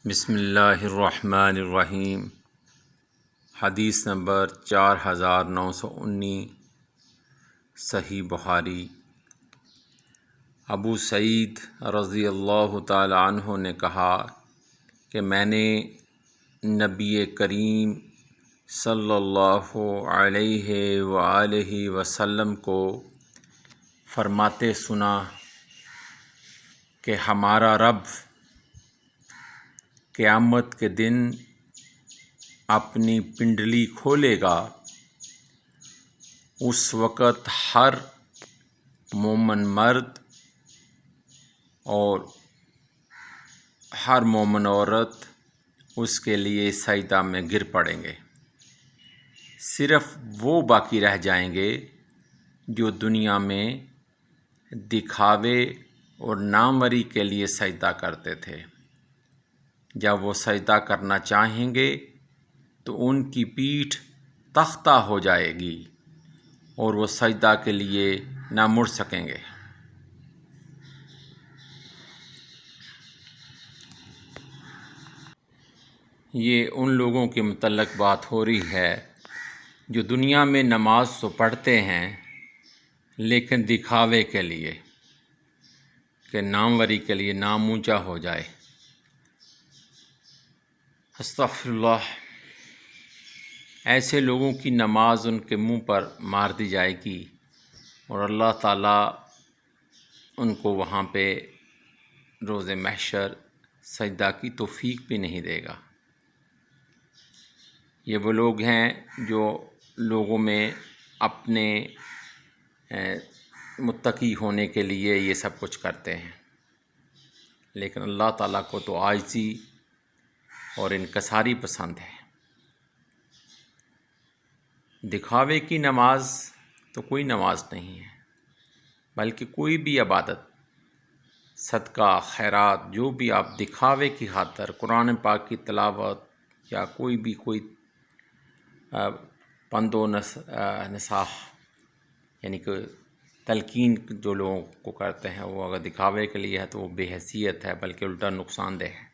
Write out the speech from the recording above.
بسم اللہ الرحمن الرحیم۔ حدیث نمبر 4919، صحیح بخاری۔ ابو سعید رضی اللہ تعالی عنہ نے کہا کہ میں نے نبی کریم صلی اللہ علیہ وآلہ وسلم کو فرماتے سنا کہ ہمارا رب قیامت کے دن اپنی پنڈلی کھولے گا، اس وقت ہر مومن مرد اور ہر مومن عورت اس کے لیے سجدہ میں گر پڑیں گے، صرف وہ باقی رہ جائیں گے جو دنیا میں دکھاوے اور ناموری کے لیے سجدہ کرتے تھے۔ جب وہ سجدہ کرنا چاہیں گے تو ان کی پیٹھ تختہ ہو جائے گی اور وہ سجدہ کے لیے نہ مڑ سکیں گے۔ یہ ان لوگوں کے متعلق بات ہو رہی ہے جو دنیا میں نماز تو پڑھتے ہیں لیکن دکھاوے کے لیے، کہ ناموری کے لیے نام اونچا ہو جائے۔ استغفر اللہ۔ ایسے لوگوں کی نماز ان کے منہ پر مار دی جائے گی اور اللہ تعالیٰ ان کو وہاں پہ روز محشر سجدہ کی توفیق بھی نہیں دے گا۔ یہ وہ لوگ ہیں جو لوگوں میں اپنے متقی ہونے کے لیے یہ سب کچھ کرتے ہیں، لیکن اللہ تعالیٰ کو تو عاجزی اور انکساری پسند ہے۔ دکھاوے کی نماز تو کوئی نماز نہیں ہے، بلکہ کوئی بھی عبادت، صدقہ، خیرات، جو بھی آپ دکھاوے کی خاطر قرآن پاک کی تلاوت یا کوئی پند و نصاح یعنی کہ تلقین جو لوگوں کو کرتے ہیں، وہ اگر دکھاوے کے لیے ہے تو وہ بے حیثیت ہے، بلکہ الٹا نقصان دہ ہے۔